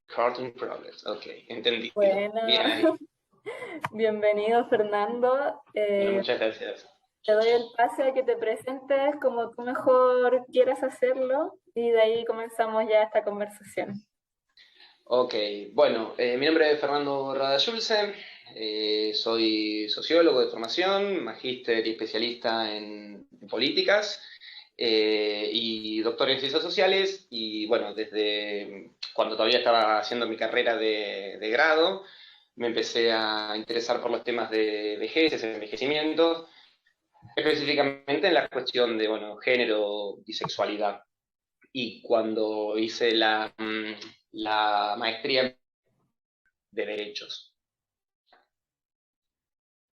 Cartoon Problems, ok, entendido. Bueno, Bien ahí. bienvenido Fernando. Bueno, muchas gracias. Te doy el pase a que te presentes como tú mejor quieras hacerlo y de ahí comenzamos ya esta conversación. Ok, bueno, mi nombre es Fernando Radayulce, soy sociólogo de formación, magíster y especialista en políticas y doctor en ciencias sociales y bueno, desde cuando todavía estaba haciendo mi carrera de grado, me empecé a interesar por los temas de vejez, envejecimiento, específicamente en la cuestión de, bueno, género y sexualidad. Y cuando hice la maestría de derechos.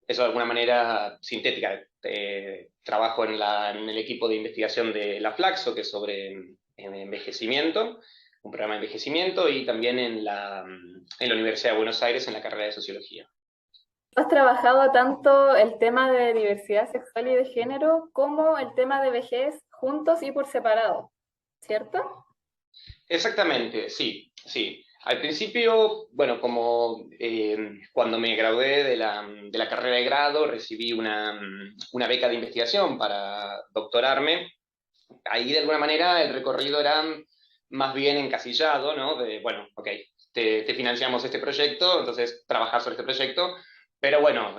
Eso de alguna manera sintética. Trabajo en el equipo de investigación de la Flaxo, que es sobre envejecimiento, un programa de envejecimiento, y también en la Universidad de Buenos Aires en la carrera de Sociología. Has trabajado tanto el tema de diversidad sexual y de género como el tema de vejez juntos y por separado, ¿cierto? Exactamente, sí, sí. Al principio, bueno, como cuando me gradué de la carrera de grado, recibí una beca de investigación para doctorarme. Ahí de alguna manera el recorrido era más bien encasillado, ¿no? De, bueno, ok, te financiamos este proyecto, entonces trabajás sobre este proyecto, pero bueno,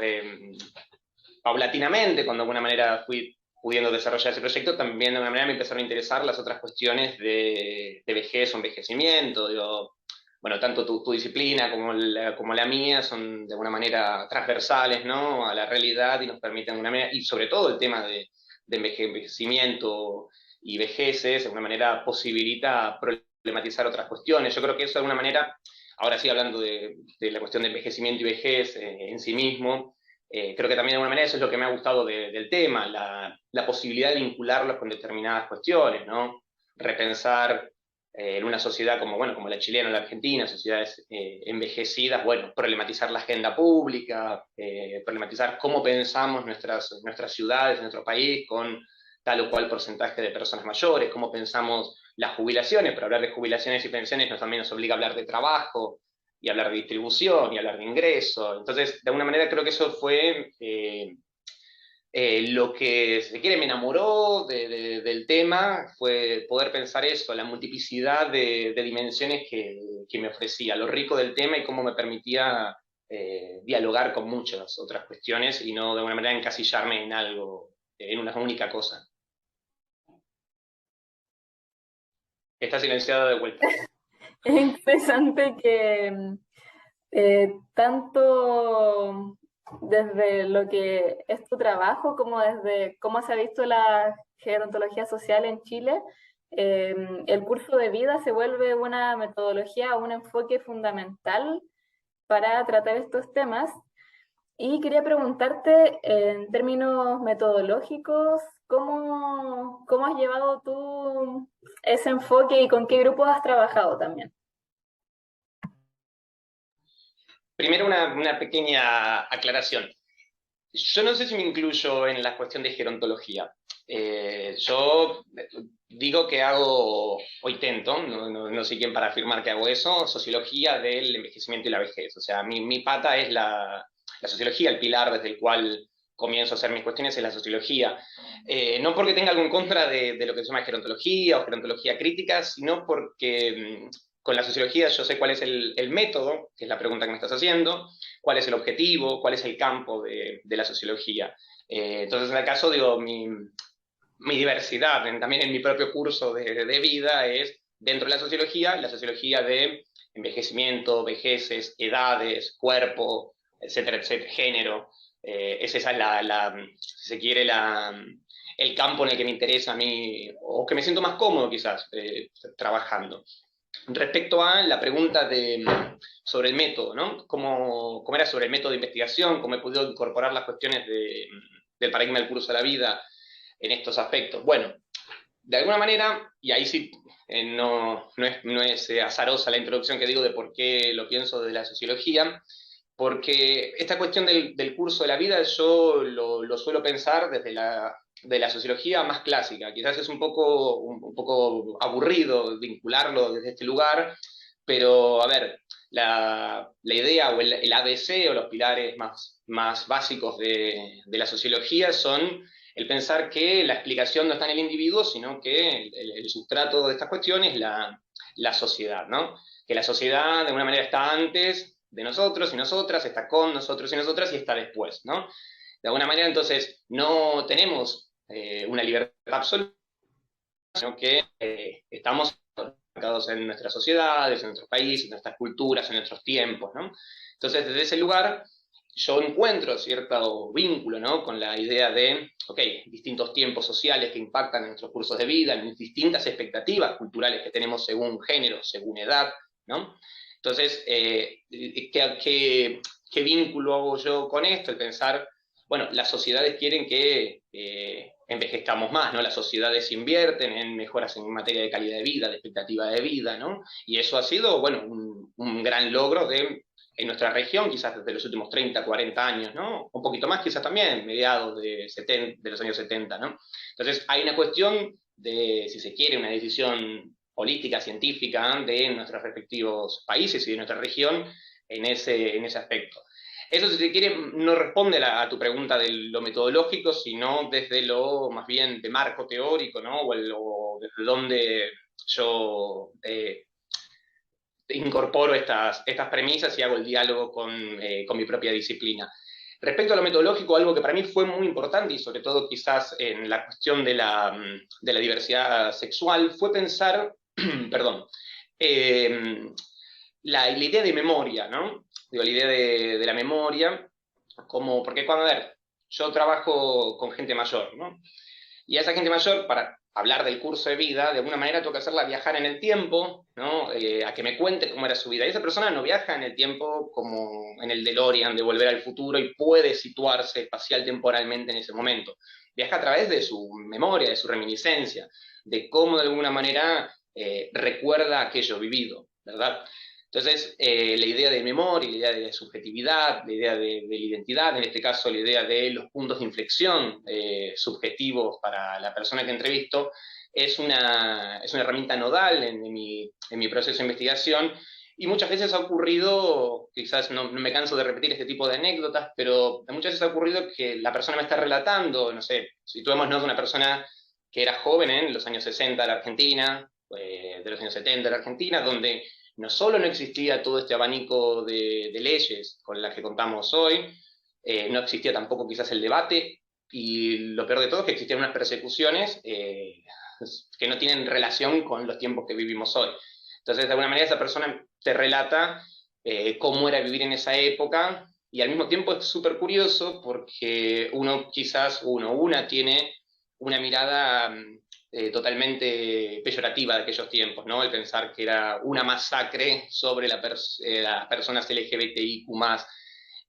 paulatinamente, cuando de alguna manera fui pudiendo desarrollar ese proyecto, también de alguna manera me empezaron a interesar las otras cuestiones de vejez o envejecimiento, digo, bueno, tanto tu disciplina como la mía son de alguna manera transversales, ¿no? A la realidad y nos permiten de alguna manera, y sobre todo el tema de envejecimiento y vejeces, de alguna manera posibilita problematizar otras cuestiones. Yo creo que eso de alguna manera, ahora sí hablando de la cuestión de envejecimiento y vejez en sí mismo, creo que también de alguna manera eso es lo que me ha gustado del tema, la posibilidad de vincularlos con determinadas cuestiones, ¿no? Repensar en una sociedad como, bueno, como la chilena o la argentina, sociedades envejecidas, bueno, problematizar la agenda pública, problematizar cómo pensamos nuestras ciudades, nuestro país, con tal o cual porcentaje de personas mayores, cómo pensamos las jubilaciones, pero hablar de jubilaciones y pensiones también nos obliga a hablar de trabajo, y hablar de distribución y hablar de ingreso. Entonces, de alguna manera creo que eso fue lo que, si se quiere, me enamoró del tema, fue poder pensar eso, la multiplicidad de dimensiones que me ofrecía, lo rico del tema y cómo me permitía dialogar con muchas otras cuestiones y no de alguna manera encasillarme en algo, en una única cosa. Está silenciada de vuelta. Es interesante que tanto desde lo que es tu trabajo como desde cómo se ha visto la gerontología social en Chile, el curso de vida se vuelve una metodología, un enfoque fundamental para tratar estos temas. Y quería preguntarte, en términos metodológicos, ¿cómo has llevado tú ese enfoque y con qué grupos has trabajado también? Primero una pequeña aclaración. Yo no sé si me incluyo en la cuestión de gerontología. Yo digo que hago, o intento, no sé quién para afirmar que hago eso, sociología del envejecimiento y la vejez. O sea, mi pata es la sociología, el pilar desde el cual comienzo a hacer mis cuestiones es la sociología. No porque tenga algo en contra de lo que se llama gerontología o gerontología crítica, sino porque con la sociología yo sé cuál es el método, que es la pregunta que me estás haciendo, cuál es el objetivo, cuál es el campo de la sociología. Entonces, en el caso, digo, mi diversidad, también en mi propio curso de vida, es dentro de la sociología de envejecimiento, vejeces, edades, cuerpo, etcétera, género. Esa es si se quiere, el campo en el que me interesa a mí, o que me siento más cómodo quizás trabajando. Respecto a la pregunta sobre el método, ¿no? ¿Cómo era sobre el método de investigación? ¿Cómo he podido incorporar las cuestiones del paradigma del curso de la vida en estos aspectos? Bueno, de alguna manera, y ahí sí no es azarosa la introducción que digo de por qué lo pienso de la sociología, porque esta cuestión del curso de la vida yo lo suelo pensar desde de la sociología más clásica. Quizás es un poco aburrido vincularlo desde este lugar, pero a ver, la idea o el ABC o los pilares más básicos de la sociología son el pensar que la explicación no está en el individuo, sino que el sustrato de estas cuestiones es la sociedad, ¿no? Que la sociedad de alguna manera está antes de nosotros y nosotras, está con nosotros y nosotras y está después, ¿no? De alguna manera, entonces, no tenemos una libertad absoluta, sino que estamos marcados en nuestras sociedades, en nuestros países, en nuestras culturas, en nuestros tiempos, ¿no? Entonces, desde ese lugar, yo encuentro cierto vínculo, ¿no? Con la idea de, ok, distintos tiempos sociales que impactan en nuestros cursos de vida, en distintas expectativas culturales que tenemos según género, según edad, ¿no? Entonces, ¿qué vínculo hago yo con esto? El pensar, bueno, las sociedades quieren que envejezcamos más, ¿no? Las sociedades invierten en mejoras en materia de calidad de vida, de expectativa de vida, ¿no? Y eso ha sido, bueno, un gran logro en nuestra región, quizás desde los últimos 30, 40 años, ¿no? Un poquito más quizás también, mediados de los años 70, ¿no? Entonces hay una cuestión de, si se quiere, una decisión política, científica, de nuestros respectivos países y de nuestra región en ese aspecto. Eso, si se quiere, no responde a tu pregunta de lo metodológico, sino desde lo más bien de marco teórico, ¿no? O desde donde yo incorporo estas premisas y hago el diálogo con mi propia disciplina. Respecto a lo metodológico, algo que para mí fue muy importante, y sobre todo quizás en la cuestión de la diversidad sexual, fue pensar, perdón, eh, la idea de memoria, ¿no? Digo, la idea de la memoria, como, porque cuando, a ver, yo trabajo con gente mayor, ¿no? Y a esa gente mayor, para hablar del curso de vida, de alguna manera tengo que hacerla viajar en el tiempo, ¿no? A que me cuente cómo era su vida. Y esa persona no viaja en el tiempo como en el DeLorean de Volver al Futuro y puede situarse espacial temporalmente en ese momento. Viaja a través de su memoria, de su reminiscencia, de cómo de alguna manera recuerda aquello vivido, ¿verdad? Entonces, la idea de memoria, la idea de subjetividad, la idea de la identidad, en este caso la idea de los puntos de inflexión subjetivos para la persona que entrevisto, es una herramienta nodal en mi proceso de investigación y muchas veces ha ocurrido, quizás no me canso de repetir este tipo de anécdotas, pero muchas veces ha ocurrido que la persona me está relatando, no sé, situémonos de una persona que era joven en los años 60 de la Argentina, de los años 70 de la Argentina, donde no solo no existía todo este abanico de leyes con las que contamos hoy, no existía tampoco quizás el debate, y lo peor de todo es que existían unas persecuciones que no tienen relación con los tiempos que vivimos hoy. Entonces, de alguna manera, esa persona te relata cómo era vivir en esa época, y al mismo tiempo es súper curioso porque una tiene una mirada totalmente peyorativa de aquellos tiempos, ¿no? El pensar que era una masacre sobre las personas LGBTIQ+.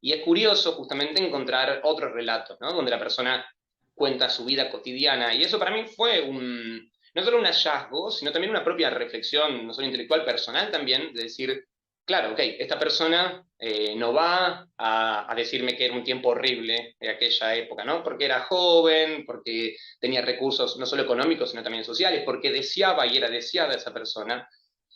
Y es curioso justamente encontrar otros relatos, ¿no? Donde la persona cuenta su vida cotidiana. Y eso para mí fue no solo un hallazgo, sino también una propia reflexión, no solo intelectual, personal también, de decir, claro, ok, esta persona no va a decirme que era un tiempo horrible de aquella época, ¿no? Porque era joven, porque tenía recursos no solo económicos, sino también sociales, porque deseaba y era deseada esa persona.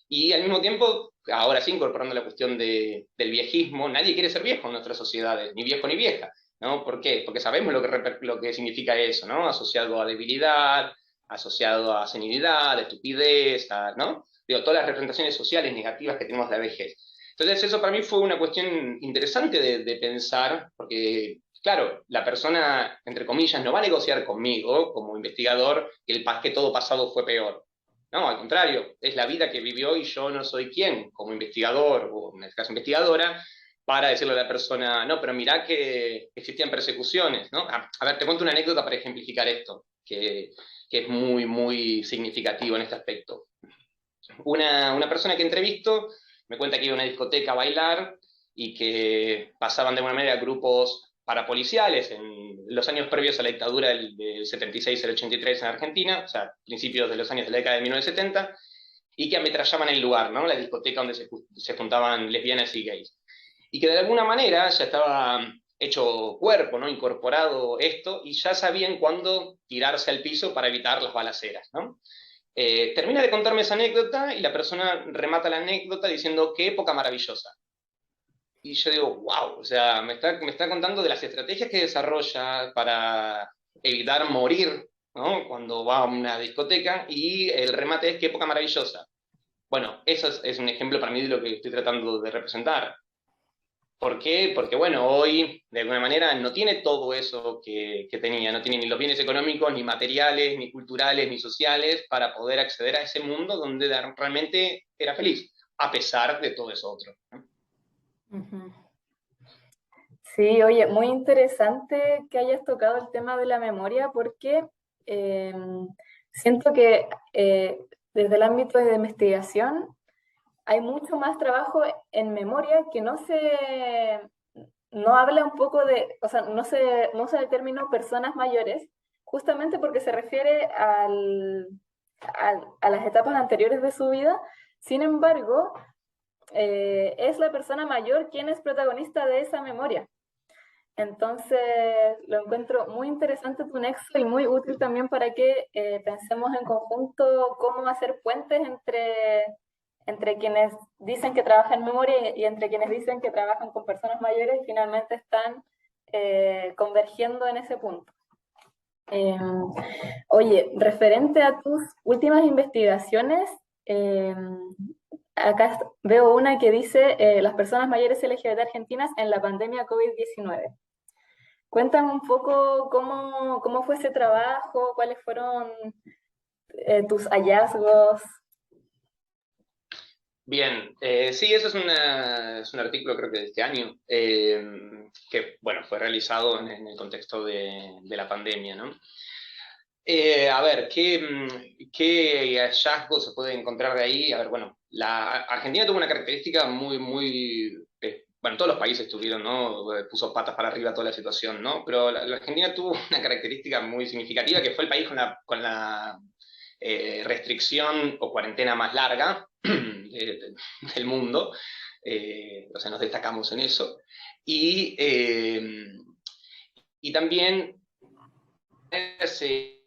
Y al mismo tiempo, ahora sí, incorporando la cuestión del viejismo, nadie quiere ser viejo en nuestras sociedades, ni viejo ni vieja, ¿no? ¿Por qué? Porque sabemos lo que significa eso, ¿no? Asociado a debilidad, asociado a senilidad, a estupidez, ¿no? Digo, todas las representaciones sociales negativas que tenemos de la vejez. Entonces, eso para mí fue una cuestión interesante de pensar, porque, claro, la persona, entre comillas, no va a negociar conmigo como investigador que todo pasado fue peor. No, al contrario, es la vida que vivió y yo no soy quien, como investigador, o en este caso investigadora, para decirle a la persona, no, pero mirá que existían persecuciones, ¿no? A ver, te cuento una anécdota para ejemplificar esto, que es muy, muy significativo en este aspecto. Una persona que entrevisto me cuenta que iba a una discoteca a bailar y que pasaban de alguna manera grupos parapoliciales en los años previos a la dictadura del 76 al 83 en Argentina, o sea, principios de los años de la década de 1970, y que ametrallaban el lugar, ¿no? La discoteca donde se juntaban lesbianas y gays. Y que de alguna manera ya estaba hecho cuerpo, ¿no? Incorporado esto, y ya sabían cuándo tirarse al piso para evitar las balaceras, ¿no? Termina de contarme esa anécdota y la persona remata la anécdota diciendo qué época maravillosa. Y yo digo, wow, o sea, me está contando de las estrategias que desarrolla para evitar morir, ¿no? Cuando va a una discoteca y el remate es qué época maravillosa. Bueno, eso es un ejemplo para mí de lo que estoy tratando de representar. ¿Por qué? Porque, bueno, hoy, de alguna manera, no tiene todo eso que tenía, no tiene ni los bienes económicos, ni materiales, ni culturales, ni sociales, para poder acceder a ese mundo donde realmente era feliz, a pesar de todo eso otro, ¿no? Ujú. Sí, oye, muy interesante que hayas tocado el tema de la memoria porque eh, siento que desde el ámbito de investigación hay mucho más trabajo en memoria que no habla un poco de, o sea, no usa el término personas mayores, justamente porque se refiere a las etapas anteriores de su vida. Sin embargo, es la persona mayor quien es protagonista de esa memoria. Entonces, lo encuentro muy interesante tu nexo y muy útil también para que pensemos en conjunto cómo hacer puentes entre quienes dicen que trabajan en memoria y entre quienes dicen que trabajan con personas mayores y finalmente están convergiendo en ese punto. Eh, Oye, referente a tus últimas investigaciones, eh, acá veo una que dice las personas mayores LGBT argentinas en la pandemia COVID-19. Cuéntame un poco cómo fue ese trabajo, cuáles fueron tus hallazgos. Bien, sí, eso es un artículo creo que de este año, que bueno, fue realizado en el contexto de la pandemia, ¿no? A ver, ¿qué hallazgos se puede encontrar de ahí? A ver, bueno, la Argentina tuvo una característica bueno, todos los países tuvieron, ¿no? Puso patas para arriba toda la situación, ¿no? Pero la Argentina tuvo una característica muy significativa que fue el país con la restricción o cuarentena más larga del mundo. O sea, nos destacamos en eso. Y también se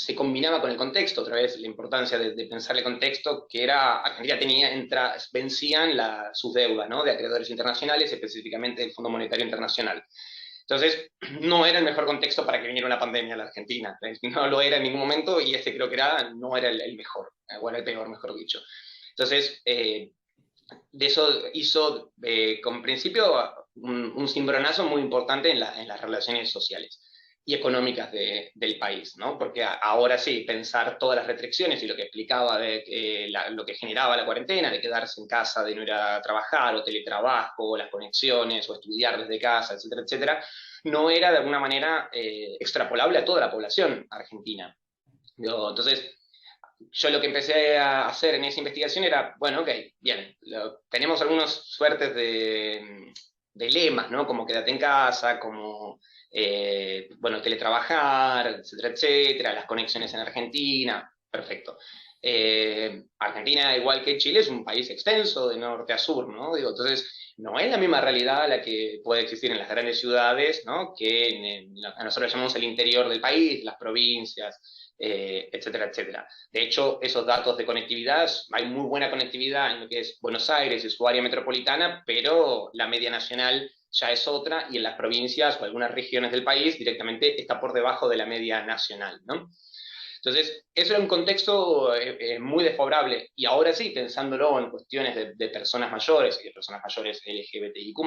se combinaba con el contexto, otra vez la importancia de pensar el contexto, que era, Argentina vencían sus deudas, ¿no? De acreedores internacionales, específicamente del Fondo Monetario Internacional. Entonces, no era el mejor contexto para que viniera una pandemia a la Argentina. No lo era en ningún momento y este creo que no era el mejor, o era el peor, mejor dicho. Entonces, de eso hizo, con principio, un cimbronazo muy importante en las relaciones sociales y económicas del país, ¿no? Porque ahora sí, pensar todas las restricciones y lo que explicaba lo que generaba la cuarentena, de quedarse en casa, de no ir a trabajar, o teletrabajo, o las conexiones, o estudiar desde casa, etcétera, etcétera, no era de alguna manera extrapolable a toda la población argentina. Entonces, yo lo que empecé a hacer en esa investigación era, bueno, ok, bien, tenemos algunas suertes de lemas, ¿no? Como quédate en casa, como, bueno, teletrabajar, etcétera, etcétera, las conexiones en Argentina, perfecto. Argentina, igual que Chile, es un país extenso de norte a sur, ¿no? Digo, entonces, no es la misma realidad la que puede existir en las grandes ciudades, ¿no? Que a nosotros llamamos el interior del país, las provincias, etcétera, etcétera. De hecho, esos datos de conectividad, hay muy buena conectividad en lo que es Buenos Aires y su área metropolitana, pero la media nacional ya es otra y en las provincias o algunas regiones del país directamente está por debajo de la media nacional, ¿no? Entonces, eso era un contexto muy desfavorable. Y ahora sí, pensándolo en cuestiones de personas mayores y de personas mayores LGBTIQ+,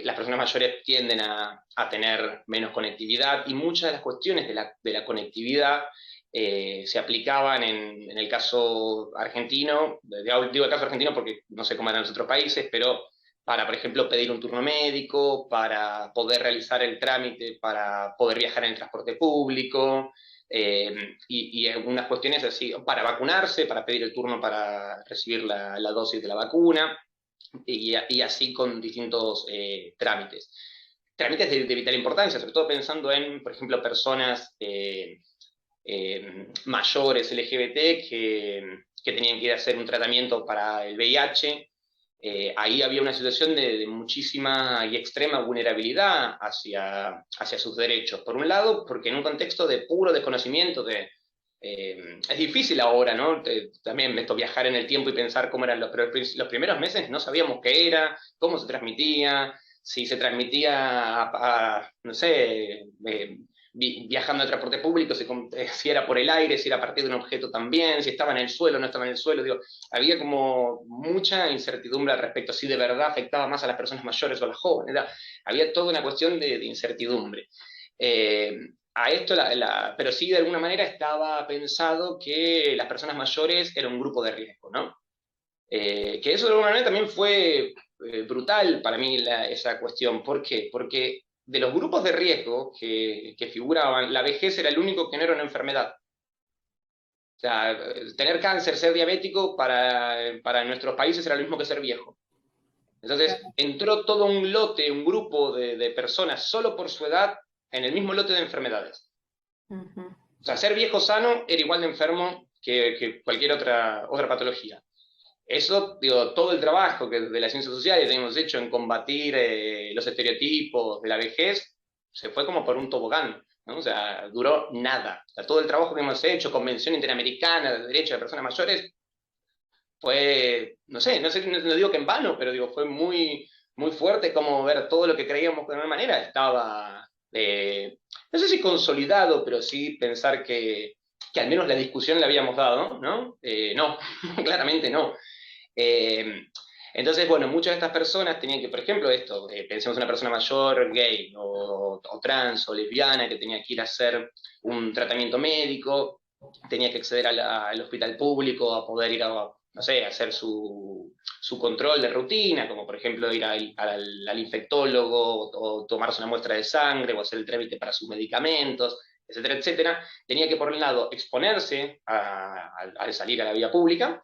las personas mayores tienden a tener menos conectividad y muchas de las cuestiones de la conectividad se aplicaban en el caso argentino, digo el caso argentino porque no sé cómo eran los otros países, pero para, por ejemplo, pedir un turno médico, para poder realizar el trámite, para poder viajar en el transporte público, y algunas cuestiones así, para vacunarse, para pedir el turno para recibir la dosis de la vacuna, y así con distintos trámites. Trámites de vital importancia, sobre todo pensando en, por ejemplo, personas mayores LGBT que tenían que ir a hacer un tratamiento para el VIH. Ahí había una situación de muchísima y extrema vulnerabilidad hacia sus derechos. Por un lado, porque en un contexto de puro desconocimiento Es difícil ahora, ¿no? También esto, viajar en el tiempo y pensar cómo eran pero los primeros meses no sabíamos qué era, cómo se transmitía, si se transmitía no sé, viajando en transporte público, si era por el aire, si era a partir de un objeto también, si estaba en el suelo, no estaba en el suelo, digo, había como mucha incertidumbre al respecto, si de verdad afectaba más a las personas mayores o a las jóvenes, había toda una cuestión de incertidumbre. Eh, a esto, pero sí de alguna manera estaba pensado que las personas mayores eran un grupo de riesgo, ¿no? Que eso de alguna manera también fue brutal para mí esa cuestión. ¿Por qué? Porque de los grupos de riesgo que figuraban, la vejez era el único que no era una enfermedad. O sea, tener cáncer, ser diabético, para nuestros países era lo mismo que ser viejo. Entonces, entró todo un lote, un grupo de personas solo por su edad en el mismo lote de enfermedades. Ujú. O sea, ser viejo sano era igual de enfermo que cualquier otra patología. Eso, digo, todo el trabajo que de las ciencias sociales hemos hecho en combatir los estereotipos de la vejez, se fue como por un tobogán, ¿no? O sea, duró nada. O sea, todo el trabajo que hemos hecho, Convención Interamericana de Derechos de Personas Mayores, fue, no sé, no digo que en vano, pero digo, fue muy, muy fuerte como ver todo lo que creíamos de alguna manera estaba, no sé si consolidado, pero sí pensar que al menos la discusión le habíamos dado, ¿no? No, claramente no. Eh, entonces, bueno, muchas de estas personas tenían que, por ejemplo, esto, pensemos en una persona mayor, gay, o trans, o lesbiana, que tenía que ir a hacer un tratamiento médico, tenía que acceder al hospital público a poder ir a, no sé, a hacer su control de rutina, como por ejemplo ir al infectólogo, o tomarse una muestra de sangre, o hacer el trámite para sus medicamentos, etcétera, etcétera. Tenía que, por un lado, exponerse al salir a la vía pública,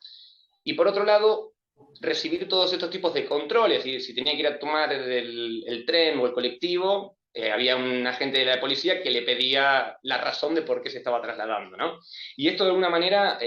y por otro lado, recibir todos estos tipos de controles. Y si tenía que ir a tomar el tren o el colectivo, había un agente de la policía que le pedía la razón de por qué se estaba trasladando, ¿no? Y esto de alguna manera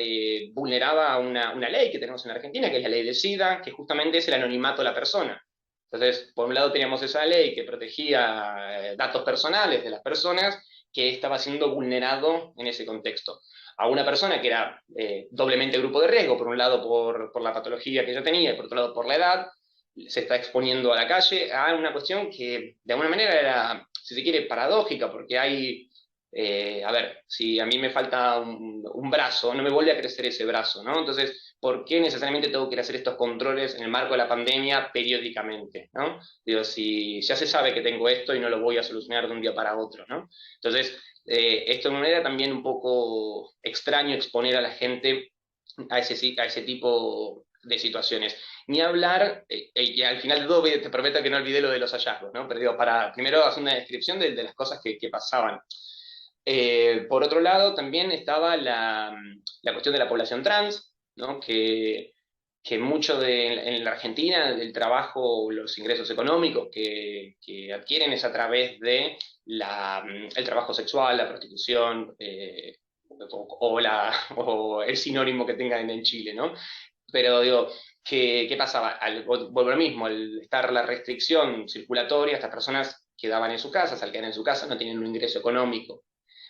vulneraba una ley que tenemos en Argentina, que es la ley de SIDA, que justamente es el anonimato de la persona. Entonces, por un lado teníamos esa ley que protegía datos personales de las personas, que estaba siendo vulnerado en ese contexto a una persona que era doblemente grupo de riesgo, por un lado por la patología que ella tenía y por otro lado por la edad, se está exponiendo a la calle a una cuestión que de alguna manera era, si se quiere, paradójica, porque hay, a ver, si a mí me falta un brazo, no me vuelve a crecer ese brazo, ¿no? Entonces, ¿por qué necesariamente tengo que ir a hacer estos controles en el marco de la pandemia periódicamente, ¿no? Digo, si ya se sabe que tengo esto y no lo voy a solucionar de un día para otro, ¿no? Entonces, esto de manera también un poco extraño exponer a la gente a ese tipo de situaciones. Ni hablar, y al final de todo te prometo que no olvidé lo de los hallazgos, ¿no? Pero digo, para primero hacer una descripción de las cosas que pasaban. Por otro lado, también estaba la cuestión de la población trans, ¿no? Que mucho en la Argentina del trabajo, los ingresos económicos que adquieren es a través de el trabajo sexual, la prostitución, o el sinónimo que tengan en Chile, ¿no? Pero digo, ¿qué pasaba? Vuelvo a lo mismo, al estar la restricción circulatoria, estas personas quedaban en sus casas, al quedar en su casa no tienen un ingreso económico.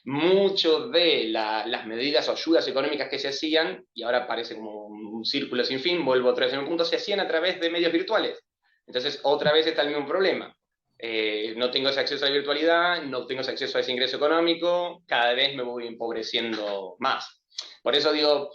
Muchas de las medidas o ayudas económicas que se hacían, y ahora parece como un círculo sin fin, vuelvo otra vez en un punto, se hacían a través de medios virtuales. Entonces, otra vez está el mismo problema. No tengo ese acceso a la virtualidad, no tengo ese acceso a ese ingreso económico, cada vez me voy empobreciendo más. Por eso digo,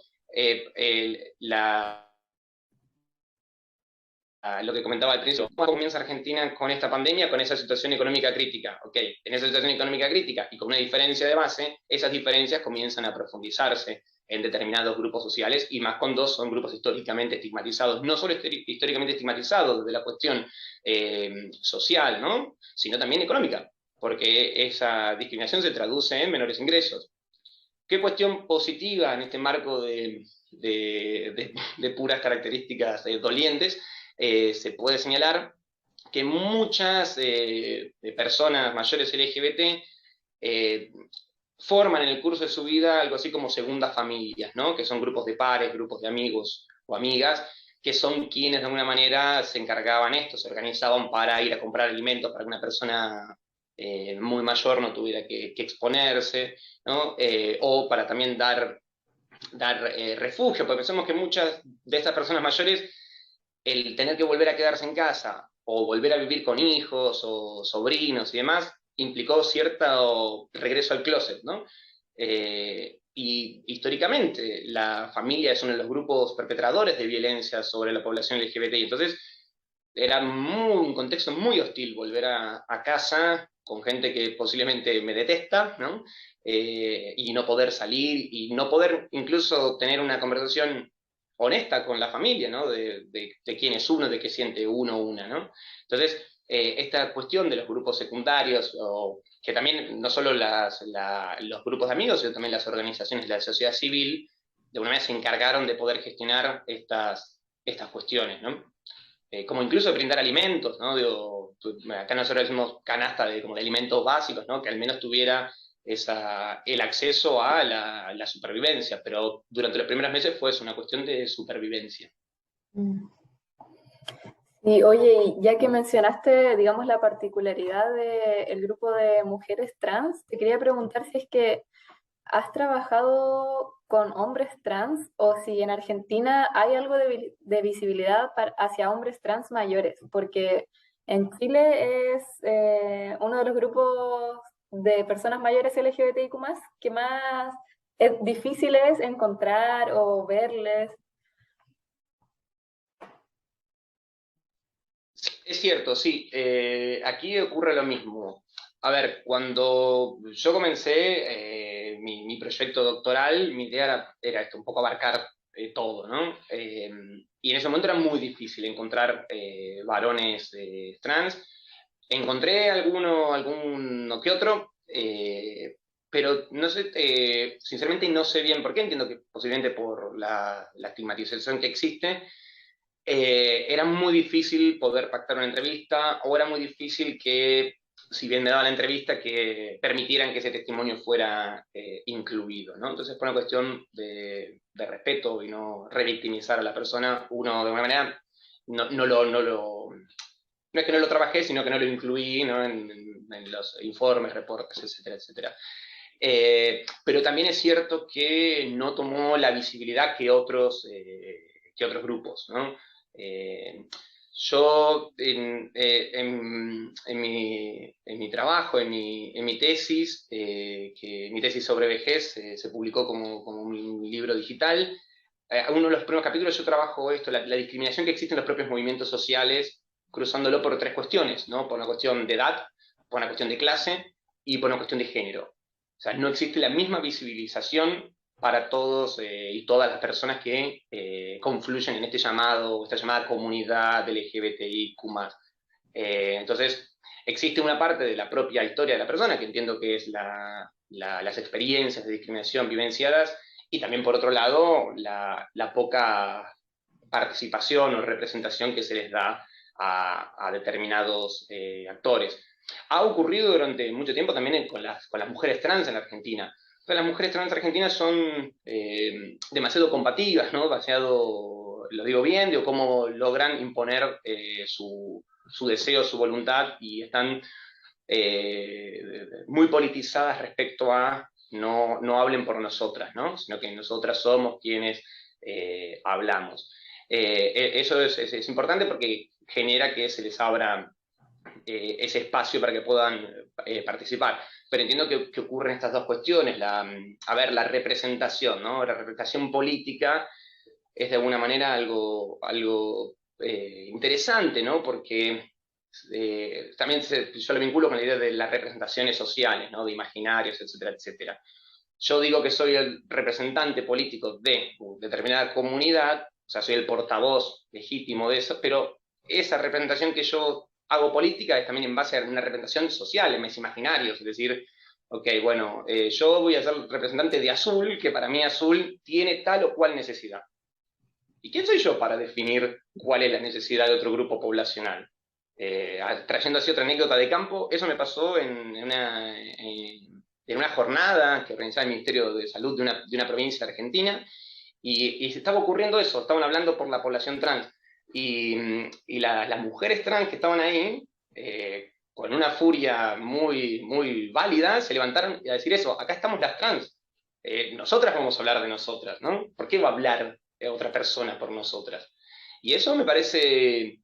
lo que comentaba al principio, ¿cómo comienza Argentina con esta pandemia, con esa situación económica crítica? Ok, en esa situación económica crítica y con una diferencia de base, esas diferencias comienzan a profundizarse en determinados grupos sociales, y más cuando son grupos históricamente estigmatizados, no solo históricamente estigmatizados desde la cuestión social, ¿no? Sino también económica, porque esa discriminación se traduce en menores ingresos. ¿Qué cuestión positiva en este marco de puras características dolientes se puede señalar? Que muchas personas mayores LGBT eh, forman en el curso de su vida algo así como segundas familias, ¿no? Que son grupos de pares, grupos de amigos o amigas, que son quienes de alguna manera se encargaban esto, se organizaban para ir a comprar alimentos para que una persona muy mayor no tuviera que exponerse, ¿no? O para también dar refugio, porque pensamos que muchas de estas personas mayores, el tener que volver a quedarse en casa o volver a vivir con hijos o sobrinos y demás, implicó cierto regreso al closet, ¿no? Y históricamente la familia es uno de los grupos perpetradores de violencia sobre la población LGBTI. Entonces, era un contexto muy hostil volver a casa con gente que posiblemente me detesta, ¿no? Y no poder salir y no poder incluso tener una conversación honesta con la familia, ¿no? De quién es uno, de qué siente uno o una, ¿no? Entonces, esta cuestión de los grupos secundarios, o que también no solo los grupos de amigos, sino también las organizaciones de la sociedad civil, de alguna manera se encargaron de poder gestionar estas cuestiones, ¿no? Como incluso brindar alimentos, ¿no? Digo, acá nosotros decimos canasta como de alimentos básicos, ¿no? Que al menos tuviera el acceso a la supervivencia, pero durante los primeros meses fue una cuestión de supervivencia. Mm. Y oye, y ya que mencionaste, digamos, la particularidad del grupo de mujeres trans, te quería preguntar si es que has trabajado con hombres trans o si en Argentina hay algo de visibilidad hacia hombres trans mayores, porque en Chile es uno de los grupos de personas mayores LGBTIQ+, que más es difícil es encontrar o verles. Es cierto, sí. Aquí ocurre lo mismo. A ver, cuando yo comencé mi proyecto doctoral, mi idea era esto, un poco abarcar todo, ¿no? Y en ese momento era muy difícil encontrar varones trans. Encontré alguno que otro, pero no sé, sinceramente no sé bien por qué. Entiendo que posiblemente por la estigmatización que existe, era muy difícil poder pactar una entrevista, o era muy difícil que, si bien me daba la entrevista, que permitieran que ese testimonio fuera incluido, ¿no? Entonces, por una cuestión de respeto y no revictimizar a la persona, uno de alguna manera no es que no lo trabajé, sino que no lo incluí, ¿no? En los informes, reportes, etcétera, etcétera. Pero también es cierto que no tomó la visibilidad que otros grupos, ¿no? Eh, yo en mi trabajo, en mi tesis, que mi tesis sobre vejez se publicó como un libro digital, uno de los primeros capítulos yo trabajo esto, la discriminación que existe en los propios movimientos sociales, cruzándolo por tres cuestiones, ¿no? Por una cuestión de edad, por una cuestión de clase y por una cuestión de género. O sea, no existe la misma visibilización para todos y todas las personas que confluyen en esta llamada comunidad LGBTIQ+. Entonces, existe una parte de la propia historia de la persona, que entiendo que es las experiencias de discriminación vivenciadas, y también, por otro lado, la poca participación o representación que se les da a determinados actores. Ha ocurrido durante mucho tiempo también con las mujeres trans en la Argentina. Las mujeres trans argentinas son demasiado combativas, ¿no? Demasiado, lo digo bien, digo, cómo logran imponer su deseo, su voluntad, y están muy politizadas respecto a no hablen por nosotras, ¿no? Sino que nosotras somos quienes hablamos. Eso es importante porque genera que se les abra ese espacio para que puedan participar. Pero entiendo que ocurren estas dos cuestiones, la representación, ¿no? La representación política es de alguna manera algo interesante, ¿no? Porque también yo lo vinculo con la idea de las representaciones sociales, ¿no? De imaginarios, etcétera, etcétera. Yo digo que soy el representante político de determinada comunidad, o sea, soy el portavoz legítimo de eso, pero esa representación que yo hago política es también en base a una representación social, en mis imaginarios, es decir, ok, bueno, yo voy a ser representante de Azul, que para mí Azul tiene tal o cual necesidad. ¿Y quién soy yo para definir cuál es la necesidad de otro grupo poblacional? Trayendo así otra anécdota de campo, eso me pasó en una jornada que organizaba el Ministerio de Salud de una provincia argentina, y se estaba ocurriendo eso, estaban hablando por la población trans, y las mujeres trans que estaban ahí, con una furia muy, muy válida, se levantaron a decir eso, acá estamos las trans, nosotras vamos a hablar de nosotras, ¿no? ¿Por qué va a hablar otra persona por nosotras? Y eso me parece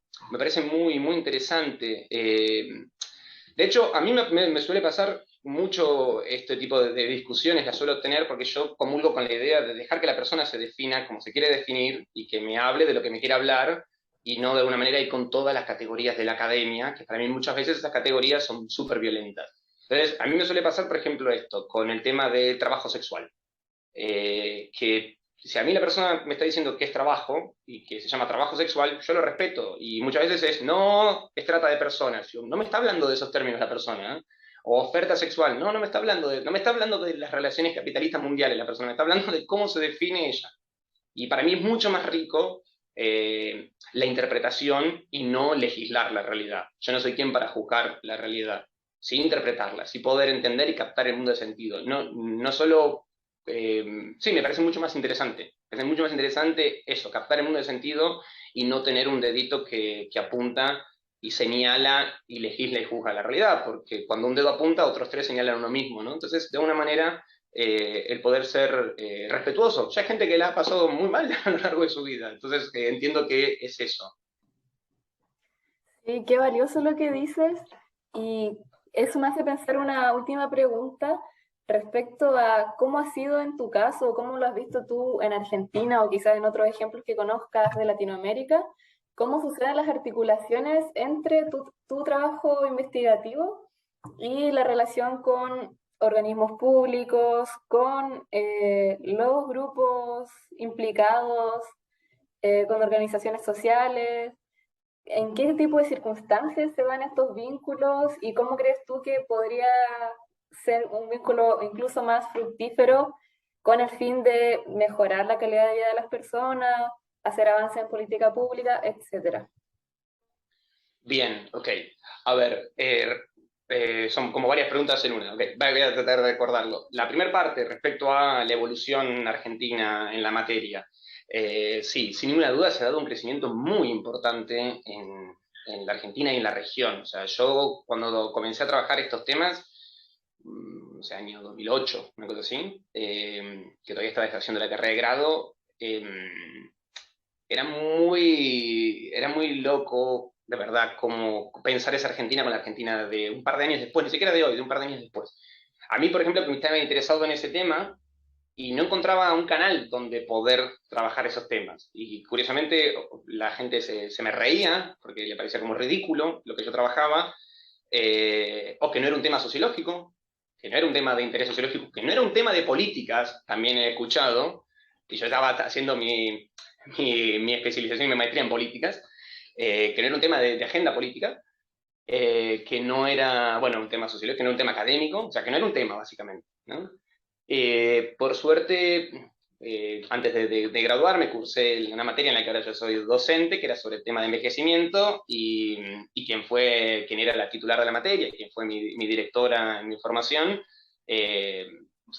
muy, muy interesante. De hecho, a mí me suele pasar mucho este tipo de discusiones, las suelo tener porque yo comulgo con la idea de dejar que la persona se defina como se quiere definir y que me hable de lo que me quiere hablar y no de alguna manera ir con todas las categorías de la academia, que para mí muchas veces esas categorías son súper violentas. Entonces, a mí me suele pasar, por ejemplo, esto, con el tema de trabajo sexual, que si a mí la persona me está diciendo que es trabajo y que se llama trabajo sexual, yo lo respeto. Y muchas veces es, no, es trata de personas. Yo, no me está hablando de esos términos la persona, ¿eh? O oferta sexual. No, no me está hablando de las relaciones capitalistas mundiales la persona, me está hablando de cómo se define ella. Y para mí es mucho más rico la interpretación y no legislar la realidad. Yo no soy quien para juzgar la realidad, sí interpretarla, sí poder entender y captar el mundo de sentido. No, no solo, sí, me parece mucho más interesante. Me parece mucho más interesante eso, captar el mundo de sentido y no tener un dedito que apunta y señala y legisla y juzga la realidad, porque cuando un dedo apunta, otros tres señalan uno mismo, ¿no? Entonces, de una manera el poder ser respetuoso. Ya hay gente que la ha pasado muy mal a lo largo de su vida, entonces entiendo que es eso. Sí, qué valioso lo que dices y eso me hace pensar una última pregunta respecto a cómo ha sido en tu caso, cómo lo has visto tú en Argentina o quizás en otros ejemplos que conozcas de Latinoamérica, cómo suceden las articulaciones entre tu trabajo investigativo y la relación con organismos públicos, con los grupos implicados, con organizaciones sociales. ¿En qué tipo de circunstancias se dan estos vínculos y cómo crees tú que podría ser un vínculo incluso más fructífero con el fin de mejorar la calidad de vida de las personas, hacer avances en política pública, etcétera? Bien, ok. A ver, son como varias preguntas en una. Okay, voy a tratar de recordarlo. La primera parte, respecto a la evolución argentina en la materia. Sí, sin ninguna duda se ha dado un crecimiento muy importante en la Argentina y en la región. O sea, yo cuando comencé a trabajar estos temas, o sea, año 2008, una cosa así, que todavía estaba haciendo la carrera de grado, era muy loco, de verdad, como pensar esa Argentina con la Argentina de un par de años después, ni siquiera de hoy, de un par de años después. A mí, por ejemplo, que me estaba interesado en ese tema y no encontraba un canal donde poder trabajar esos temas. Y curiosamente la gente se me reía porque le parecía como ridículo lo que yo trabajaba, o que no era un tema sociológico, que no era un tema de interés sociológico, que no era un tema de políticas, también he escuchado, y yo estaba haciendo mi especialización y mi maestría en políticas, que no era un tema de agenda política, que no era, bueno, un tema sociológico, que no era un tema académico, o sea, que no era un tema, básicamente, ¿no? Por suerte, antes de graduarme, cursé una materia en la que ahora yo soy docente, que era sobre el tema de envejecimiento, y quien era la titular de la materia, quien fue mi directora en mi formación, eh,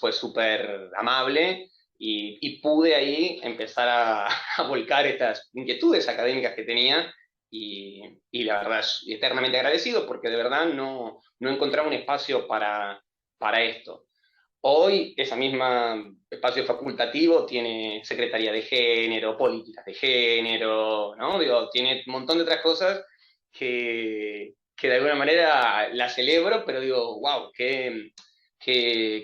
fue súper amable y pude ahí empezar a volcar estas inquietudes académicas que tenía y la verdad, eternamente agradecido porque de verdad no encontraba un espacio para esto. Hoy ese mismo espacio facultativo tiene Secretaría de Género, políticas de género, ¿no? Digo, tiene un montón de otras cosas que de alguna manera la celebro, pero digo, wow, qué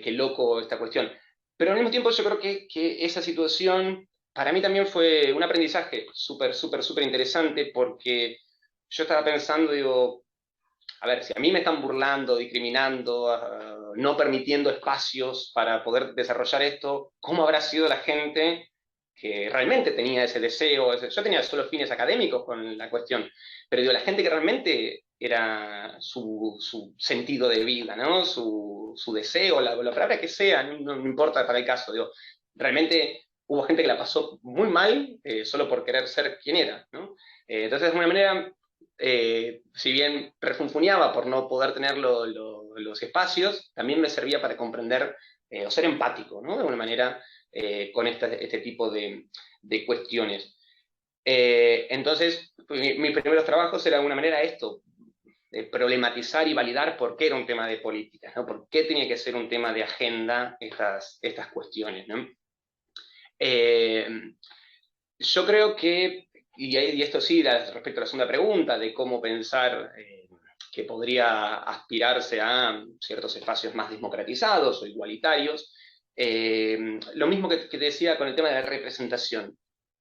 loco esta cuestión. Pero al mismo tiempo yo creo que esa situación para mí también fue un aprendizaje súper, súper, súper interesante porque yo estaba pensando, digo, a ver, si a mí me están burlando, discriminando, no permitiendo espacios para poder desarrollar esto, ¿cómo habrá sido la gente que realmente tenía ese deseo? Yo tenía solo fines académicos con la cuestión, pero digo, la gente que realmente era su sentido de vida, ¿no? Su deseo, la palabra que sea, no importa para el caso, digo, realmente hubo gente que la pasó muy mal solo por querer ser quien era, ¿no? Entonces, de alguna manera, si bien refunfuñaba por no poder tener los espacios, también me servía para comprender o ser empático, ¿no? De alguna manera, con este tipo de cuestiones. Entonces, mis primeros trabajos era de alguna manera esto, problematizar y validar por qué era un tema de políticas, ¿no? Por qué tenía que ser un tema de agenda estas cuestiones, ¿no? Eh, yo creo que, y esto sí, respecto a la segunda pregunta, de cómo pensar que podría aspirarse a ciertos espacios más democratizados o igualitarios, lo mismo que te decía con el tema de la representación.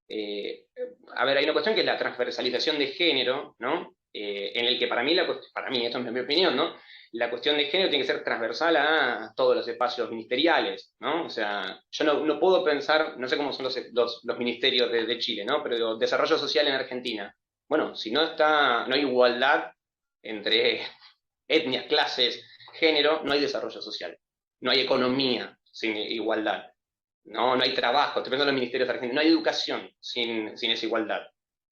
Eh, a ver, hay una cuestión que es la transversalización de género, ¿no? En el que para mí, esto es mi opinión, ¿no? La cuestión de género tiene que ser transversal a todos los espacios ministeriales, ¿no? O sea, yo no puedo pensar, no sé cómo son los ministerios de Chile, ¿no? Pero digo, desarrollo social en Argentina. Bueno, si no hay igualdad entre etnias, clases, género, no hay desarrollo social. No hay economía sin igualdad. No hay trabajo, estoy pensando en los ministerios argentinos, no hay educación sin esa igualdad.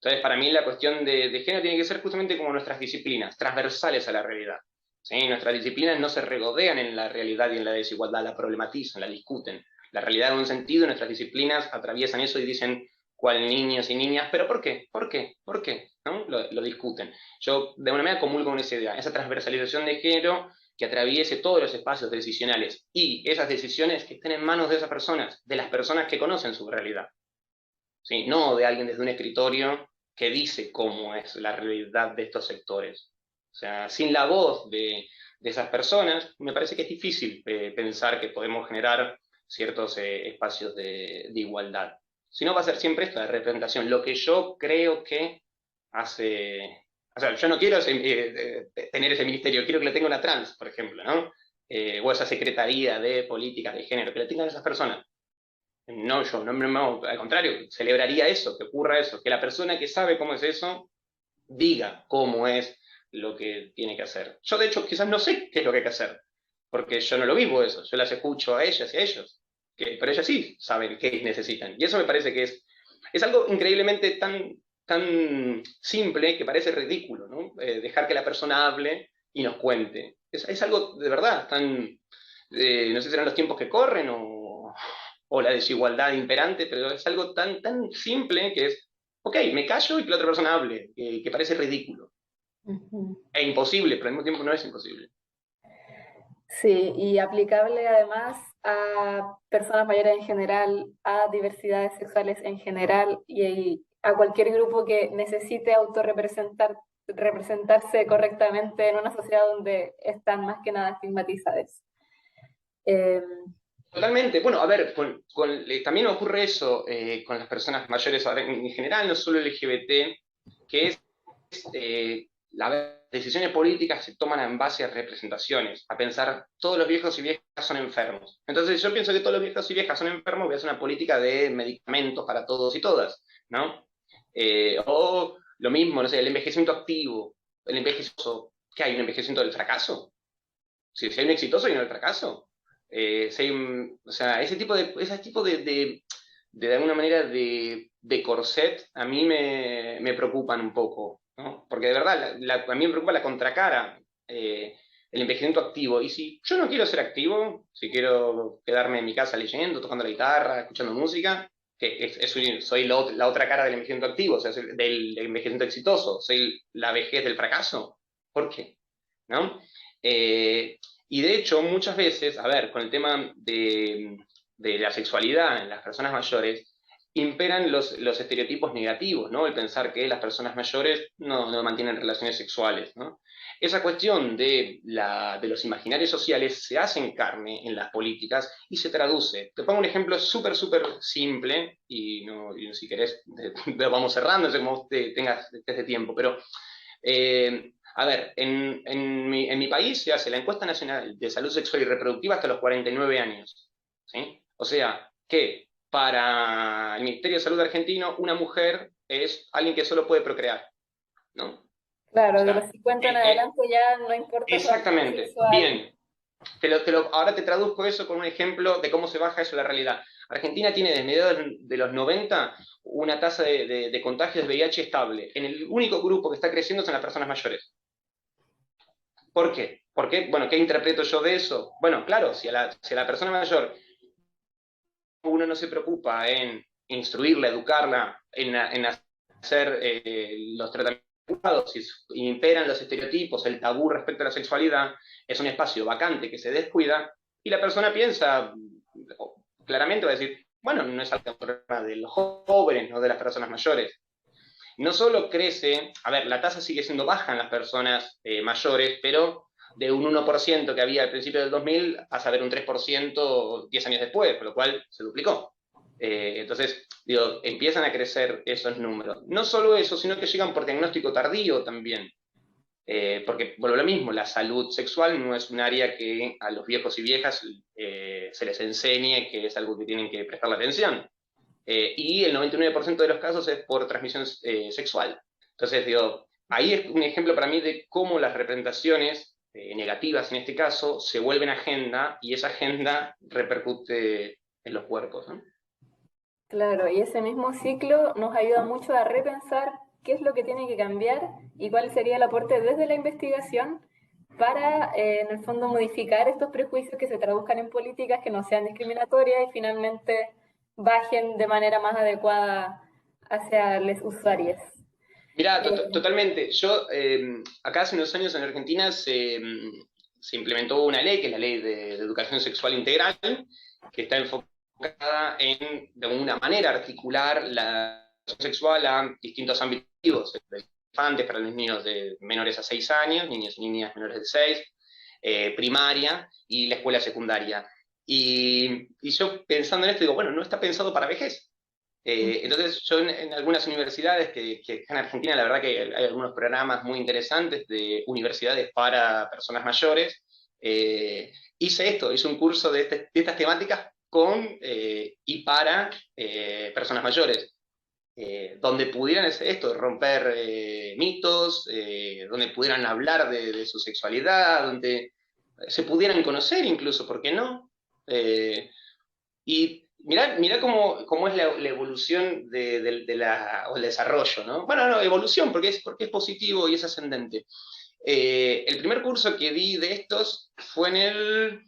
Entonces, para mí la cuestión de género tiene que ser justamente como nuestras disciplinas, transversales a la realidad. ¿Sí? Nuestras disciplinas no se regodean en la realidad y en la desigualdad, la problematizan, la discuten. La realidad en un sentido, nuestras disciplinas atraviesan eso y dicen cuál niños y niñas, pero ¿por qué? ¿Por qué? ¿Por qué? ¿No? Lo discuten. Yo de una manera comulgo con esa idea, esa transversalización de género que atraviese todos los espacios decisionales y esas decisiones que estén en manos de esas personas, de las personas que conocen su realidad. ¿Sí? No de alguien desde un escritorio que dice cómo es la realidad de estos sectores. O sea, sin la voz de esas personas, me parece que es difícil pensar que podemos generar ciertos espacios de igualdad. Si no, va a ser siempre esto, la representación. Lo que yo creo que hace... O sea, yo no quiero tener ese ministerio, quiero que lo tenga una trans, por ejemplo, ¿no? O esa secretaría de políticas de género, que la tengan esas personas. No, yo, no, al contrario, celebraría eso, que ocurra eso, que la persona que sabe cómo es eso diga cómo es lo que tiene que hacer. Yo, de hecho, quizás no sé qué es lo que hay que hacer, porque yo no lo vivo eso, yo las escucho a ellas y a ellos, pero ellas sí saben qué necesitan. Y eso me parece que es algo increíblemente tan simple que parece ridículo, ¿no? Dejar que la persona hable y nos cuente. Es algo de verdad no sé si serán los tiempos que corren o la desigualdad imperante, pero es algo tan simple que es, ok, me callo y que la otra persona hable, que parece ridículo. Ujú. Es imposible, pero al mismo tiempo no es imposible. Sí, y aplicable además a personas mayores en general, a diversidades sexuales en general y a cualquier grupo que necesite representarse correctamente en una sociedad donde están más que nada estigmatizadas. Eh, Totalmente. Bueno, a ver, también ocurre eso con las personas mayores ahora en general, no solo LGBT, que es las decisiones políticas se toman en base a representaciones, a pensar todos los viejos y viejas son enfermos. Entonces yo pienso que todos los viejos y viejas son enfermos, voy a hacer una política de medicamentos para todos y todas, ¿no? O lo mismo, no sé, el envejecimiento activo, el envejecimiento, ¿qué hay? ¿Un envejecimiento del fracaso? Si hay un exitoso y no el fracaso. Si hay o sea, de alguna manera, de corset, a mí me preocupan un poco, ¿no? Porque de verdad, a mí me preocupa la contracara, el envejecimiento activo. Y si yo no quiero ser activo, si quiero quedarme en mi casa leyendo, tocando la guitarra, escuchando música, soy la otra cara del envejecimiento activo, o sea, soy del envejecimiento exitoso, soy la vejez del fracaso. ¿Por qué? ¿No? Y de hecho, muchas veces, a ver, con el tema de la sexualidad en las personas mayores, imperan los estereotipos negativos, ¿no? El pensar que las personas mayores no mantienen relaciones sexuales, ¿no? Esa cuestión de los imaginarios sociales se hace en carne en las políticas y se traduce. Te pongo un ejemplo súper simple, y si querés, vamos cerrando, no sé cómo tengas este tiempo, pero a ver, en mi país se hace la encuesta nacional de salud sexual y reproductiva hasta los 49 años. ¿Sí? O sea, que para el Ministerio de Salud argentino, una mujer es alguien que solo puede procrear, ¿no? O claro, de los sea, 50 en adelante ya no importa su actividad exactamente. sexual. Bien. Ahora te traduzco eso con un ejemplo de cómo se baja eso a la realidad. Argentina tiene desde mediados de los 90 una tasa de contagios de VIH estable. En el único grupo que está creciendo son las personas mayores. ¿Por qué? ¿Por qué? Bueno, ¿qué interpreto yo de eso? Bueno, claro, si a la persona mayor uno no se preocupa en instruirla, educarla, en hacer los tratamientos si imperan los estereotipos, el tabú respecto a la sexualidad, es un espacio vacante que se descuida, y la persona piensa, claramente va a decir, bueno, no es algo problema de los jóvenes, no de las personas mayores. No solo crece, a ver, la tasa sigue siendo baja en las personas mayores, pero de un 1% que había al principio del 2000 pasa a haber un 3% 10 años después, con lo cual se duplicó. Entonces, digo, empiezan a crecer esos números. No solo eso, sino que llegan por diagnóstico tardío también. Porque, bueno, lo mismo, la salud sexual no es un área que a los viejos y viejas se les enseñe que es algo que tienen que prestar atención. Y el 99% de los casos es por transmisión sexual. Entonces, digo, ahí es un ejemplo para mí de cómo las representaciones negativas, en este caso, se vuelven agenda y esa agenda repercute en los cuerpos, ¿no? Claro, y ese mismo ciclo nos ayuda mucho a repensar qué es lo que tiene que cambiar y cuál sería el aporte desde la investigación para, en el fondo, modificar estos prejuicios que se traduzcan en políticas que no sean discriminatorias y finalmente bajen de manera más adecuada hacia los usuarios. Mira, Eh, totalmente. Yo, acá hace unos años en Argentina se implementó una ley, que es la Ley de Educación Sexual Integral, que está enfocada en, de alguna manera, articular la educación sexual a distintos ámbitos, desde infantes para los niños de menores a 6 años, niños y niñas menores de 6, primaria y la escuela secundaria. Y yo pensando en esto digo, bueno, no está pensado para vejez. Entonces, yo en algunas universidades que en Argentina, la verdad que hay algunos programas muy interesantes de universidades para personas mayores. Hice esto, hice un curso de estas temáticas con y para personas mayores, donde pudieran hacer esto, romper mitos, donde pudieran hablar de su sexualidad, donde se pudieran conocer incluso, ¿por qué no? Eh, y mirá cómo es la evolución o el desarrollo, ¿no? Bueno, no, evolución, porque es positivo y es ascendente. El primer curso que di de estos fue en el,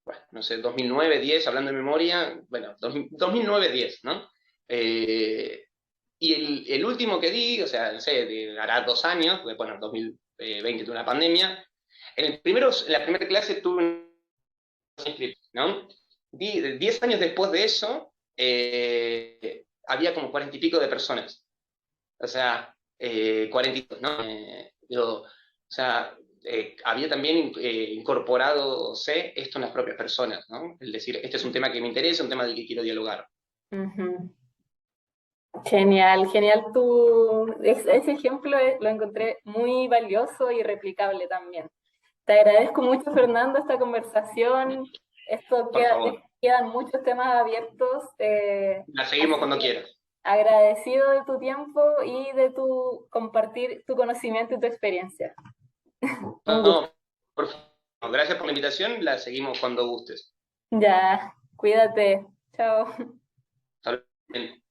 bueno, no sé, 2009, 10, hablando de memoria, bueno, 2009, 10, ¿no? Eh, y el último que di, o sea, no sé, hará 2 años, porque bueno, 2020 tuve una pandemia. En la primera clase tuve un script, ¿no? 10 años después de eso, había como 40 y pico de personas. O sea, 40 y pico, ¿no? Digo, o sea, había también incorporado esto en las propias personas, ¿no? Es decir, este es un tema que me interesa, un tema del que quiero dialogar. Ujú. Genial, genial. Ese ejemplo lo encontré muy valioso y replicable también. Te agradezco mucho, Fernando, esta conversación. Esto Por favor, quedan muchos temas abiertos, la seguimos así cuando que quieras. agradecido de tu tiempo y de tu compartir tu conocimiento y tu experiencia. Un gusto. No, por favor, gracias por la invitación, la seguimos cuando gustes. Ya, cuídate. Chao. Hasta luego.